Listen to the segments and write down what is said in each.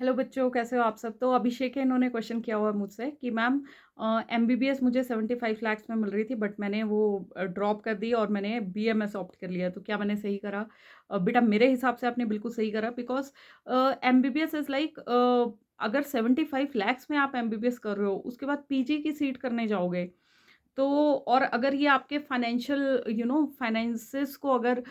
Hello बच्चों, कैसे हो आप सब? तो अभिषेक है, इन्होंने क्वेश्चन किया हुआ है मुझसे कि मैम एमबीबीएस मुझे 75 लाख्स में मिल रही थी, बट मैंने वो ड्रॉप कर दी और मैंने बीएमएस ऑप्ट कर लिया, तो क्या मैंने सही करा? बेटा, मेरे हिसाब से आपने बिल्कुल सही करा, बिकॉज एमबीबीएस इज लाइक, अगर 75 लाख्स में आप एमबीबीएस कर रहे हो, उसके बाद पीजी की सीट करने जाओगे, तो और अगर ये आपके फाइनेंशियल फाइनेंसेस को अगर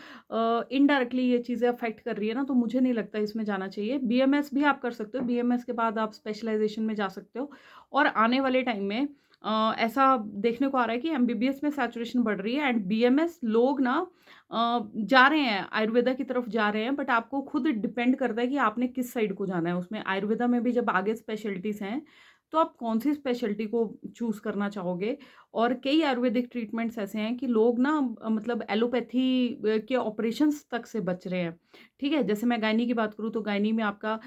इनडायरेक्टली ये चीज़ें अफेक्ट कर रही है ना, तो मुझे नहीं लगता इसमें जाना चाहिए। बीएमएस भी आप कर सकते हो, बीएमएस के बाद आप स्पेशलाइजेशन में जा सकते हो। और आने वाले टाइम में ऐसा देखने को आ रहा है कि एमबीबीएस में सैचुरेशन बढ़ रही है, एंड बीएमएस लोग ना जा रहे हैं, आयुर्वेदा की तरफ जा रहे हैं, बट आपको खुद डिपेंड करता है कि आपने किस साइड को जाना है। उसमें आयुर्वेदा में भी जब आगे स्पेशलिटीज़ हैं, तो आप कौन सी स्पेशलिटी को चूज़ करना चाहोगे। और कई आयुर्वेदिक ट्रीटमेंट्स ऐसे हैं कि लोग ना मतलब एलोपैथी के ऑपरेशंस तक से बच रहे हैं। ठीक है? जैसे मैं गायनी की बात करूँ, तो गायनी में आपका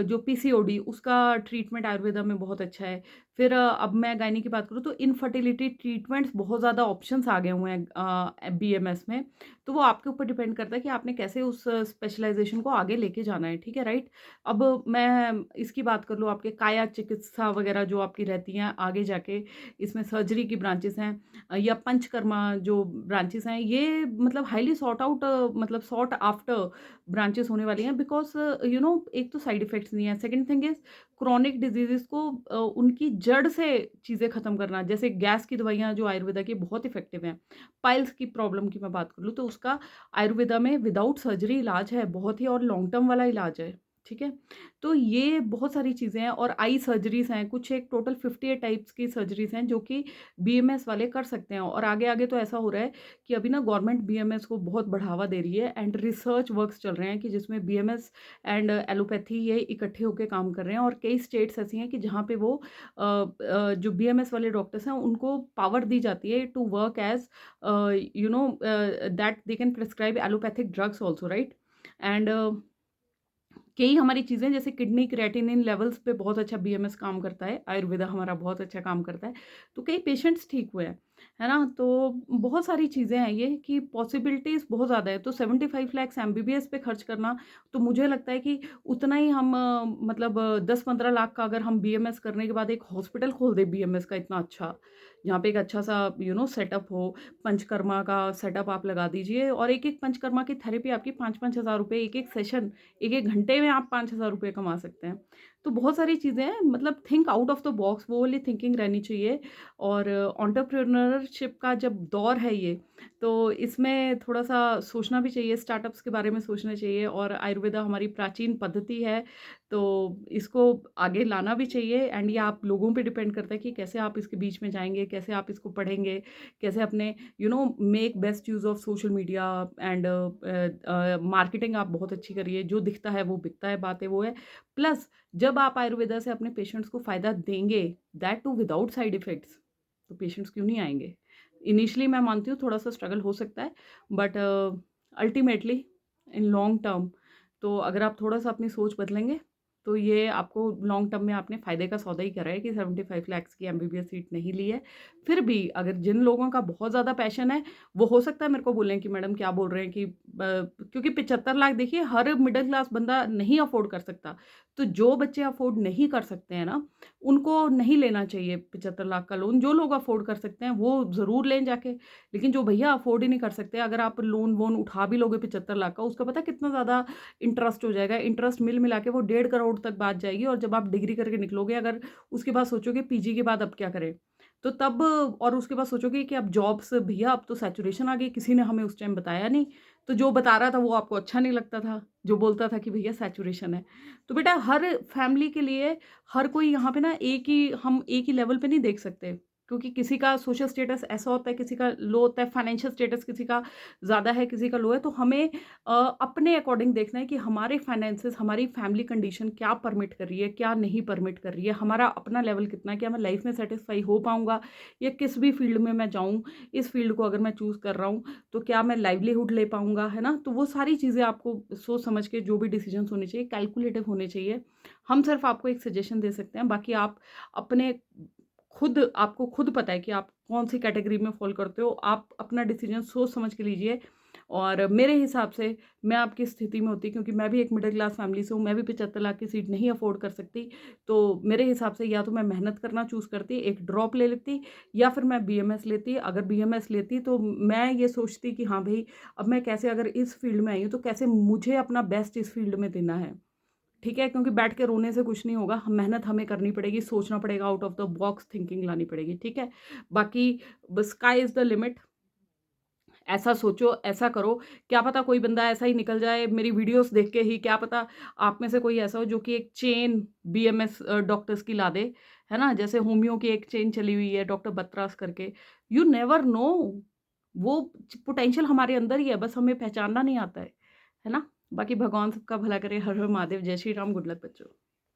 जो पीसीओडी, उसका ट्रीटमेंट आयुर्वेदा में बहुत अच्छा है। फिर अब मैं गायनी की बात करूँ, तो इनफर्टिलिटी ट्रीटमेंट्स बहुत ज़्यादा ऑप्शंस आ गए हुए हैं बीएमएस में। तो वो आपके ऊपर डिपेंड करता है कि आपने कैसे उस स्पेशलाइज़ेशन को आगे लेके जाना है। ठीक है, राइट? अब मैं इसकी बात कर लूँ, आपके काया चिकित्सा वगैरह जो आपकी रहती हैं आगे जाके, इसमें सर्जरी की ब्रांचेस हैं, या पंचकर्मा जो ब्रांचेस हैं, ये मतलब हाईली सॉर्ट आउट, मतलब सॉर्ट आफ्टर ब्रांचेस होने वाली हैं, बिकॉज एक तो साइड इफेक्ट्स नहीं है, second thing is chronic diseases को उनकी जड़ से चीज़ें खत्म करना। जैसे गैस की दवाइयाँ जो आयुर्वेदा की बहुत इफेक्टिव हैं, पाइल्स की प्रॉब्लम की मैं बात कर लूँ, तो उसका आयुर्वेदा में विदाउट सर्जरी इलाज है, बहुत ही, और लॉन्ग टर्म वाला इलाज है। ठीक है? तो ये बहुत सारी चीज़ें हैं, और आई सर्जरीज़ हैं, कुछ एक टोटल 58 टाइप्स की सर्जरीज़ हैं जो कि बीएमएस वाले कर सकते हैं। और आगे-आगे तो ऐसा हो रहा है कि अभी ना गवर्नमेंट बीएमएस को बहुत बढ़ावा दे रही है, एंड रिसर्च वर्क्स चल रहे हैं कि जिसमें बीएमएस एंड एलोपैथी ये इकट्ठे होके काम कर रहे हैं। और कई स्टेट्स ऐसी हैं कि जहाँ पे वो जो बीएमएस वाले डॉक्टर्स हैं, उनको पावर दी जाती है to work as that they can prescribe allopathic drugs also, right? And कई हमारी चीज़ें जैसे किडनी क्रिएटिनिन लेवल्स पे बहुत अच्छा बीएमएस काम करता है, आयुर्वेदा हमारा बहुत अच्छा काम करता है, तो कई पेशेंट्स ठीक हुए हैं, है ना? तो बहुत सारी चीज़ें हैं ये कि पॉसिबिलिटीज़ बहुत ज़्यादा है, तो 75 लाख एमबीबीएस पे खर्च करना, तो मुझे लगता है कि उतना ही हम मतलब 10-15 लाख का अगर हम बीएमएस करने के बाद एक हॉस्पिटल खोल दें बीएमएस का इतना अच्छा, जहाँ पे एक अच्छा-सा सेटअप हो, पंचकर्मा का सेटअप आप लगा दीजिए, और एक-एक पंचकर्मा की थेरेपी आपकी 5-5 हज़ार रुपए, एक-एक सेशन, 1-1 घंटे में आप 5,000 रुपए कमा सकते हैं। तो बहुत सारी चीज़ें हैं, मतलब think out of the box, वो वाली थिंकिंग रहनी चाहिए। और एंटरप्रेन्योरशिप का जब दौर है ये, तो इसमें थोड़ा-सा सोचना भी चाहिए, स्टार्टअप्स के बारे में सोचना चाहिए। और आयुर्वेदा हमारी प्राचीन पद्धति है, तो इसको आगे लाना भी चाहिए, एंड ये आप लोगों पे डिपेंड करता है कि कैसे आप इसके बीच में जाएँगे, कैसे आप इसको पढ़ेंगे, कैसे अपने make best use of social media, and marketing आप बहुत अच्छी करिए, जो दिखता है वो बिकता है, बात है वो है। प्लस जब आप आयुर्वेदा से अपने पेशेंट्स को फ़ायदा देंगे, that too without side effects, तो पेशेंट्स क्यों नहीं आएँगे? इनिशियली मैं मानती हूँ थोड़ा-सा स्ट्रगल हो सकता है, but ultimately in long term, तो अगर आप थोड़ा-सा अपनी सोच बदलेंगे, तो ये आपको लॉन्ग टर्म में आपने फ़ायदे का सौदा ही करा है कि 75 लैक्स की एमबीबीएस सीट नहीं ली है। फिर भी अगर जिन लोगों का बहुत ज़्यादा पैशन है, वो हो सकता है मेरे को बोलें कि मैडम क्या बोल रहे हैं कि क्योंकि 75 लाख देखिए हर मिडल क्लास बंदा नहीं अफ़ोर्ड कर सकता। तो जो बच्चे अफ़ोर्ड नहीं कर सकते हैं ना, उनको नहीं लेना चाहिए 75 लाख का लोन। जो लोग अफ़ोर्ड कर सकते हैं, वो ज़रूर लें जाके। लेकिन जो भैया अफ़ोर्ड ही नहीं कर सकते, अगर आप लोन-वोन उठा भी लोगे 75 लाख का, उसका पता है कितना ज़्यादा इंटरेस्ट हो जाएगा। इंटरेस्ट मिला के वो 1.5 करोड़ तक बात जाएगी, और जब आप डिग्री करके निकलोगे, अगर उसके बाद सोचोगे पीजी के बाद अब क्या करें? तो तब, और उसके बाद सोचोगे कि अब जॉब्स भैया अब तो सैचुरेशन आ गई, किसी ने हमें उस टाइम बताया नहीं। तो जो बता रहा था वो आपको अच्छा नहीं लगता था, जो बोलता था कि भैया सैचुरेशन है। तो बेटा, हर फैमिली के लिए हर कोई यहाँ पे ना हम एक ही लेवल पे नहीं देख सकते, क्योंकि किसी का सोशल स्टेटस ऐसा होता है, किसी का लो होता है, फाइनेंशियल स्टेटस किसी का ज़्यादा है, किसी का लो है। तो हमें अपने अकॉर्डिंग देखना है कि हमारे फाइनेंसेस, हमारी फैमिली कंडीशन क्या परमिट कर रही है, क्या नहीं परमिट कर रही है, हमारा अपना लेवल कितना है, क्या मैं लाइफ में सेटिस्फाई हो पाऊँगा, या किस भी फील्ड में मैं जाऊँ, इस फील्ड को अगर मैं चूज़ कर रहा हूँ, तो क्या मैं लाइवलीहुड ले पाऊँगा, है ना? तो वो सारी चीज़ें आपको सोच समझ के जो भी डिसीजंस होने चाहिए, कैलकुलेटिव होने चाहिए। हम सिर्फ़ आपको एक सजेशन दे सकते हैं, बाकी आप अपने आपको खुद पता है कि आप कौन-सी कैटेगरी में फ़ॉल करते हो। आप अपना डिसीजन सोच समझ के लीजिए, और मेरे हिसाब से मैं आपकी स्थिति में होती, क्योंकि मैं भी एक मिडिल क्लास फैमिली से हूँ, मैं भी 75 लाख की सीट नहीं अफ़ोर्ड कर सकती। तो मेरे हिसाब से या तो मैं मेहनत करना चूज़ करती, एक ड्रॉप ले लेती, या फिर मैं बीएमएस लेती। अगर बीएमएस लेती तो मैं ये सोचती कि हाँ भई, अब मैं कैसे, अगर इस फ़ील्ड में आई हूँ, तो कैसे मुझे अपना बेस्ट इस फ़ील्ड में देना है। ठीक है? क्योंकि बैठ के रोने से कुछ नहीं होगा, मेहनत हमें करनी पड़ेगी, सोचना पड़ेगा, out of the box thinking लानी पड़ेगी, ठीक है? बाकी ब स्काई इज़ द लिमिट। ऐसा सोचो, ऐसा करो, क्या पता कोई बंदा ऐसा ही निकल जाए मेरी वीडियोज़ देख के ही, क्या पता आप में से कोई ऐसा हो जो कि एक चेन बीएमएस डॉक्टर्स की ला दे, है ना? जैसे होमियो की एक चेन चली हुई है डॉक्टर बत्रास करके, यू नेवर नो, वो पोटेंशियल हमारे अंदर ही है, बस हमें पहचानना नहीं आता है ना? बाकी भगवान सबका भला करे, हर हर महादेव, जय श्री राम, गुड लक बच्चों।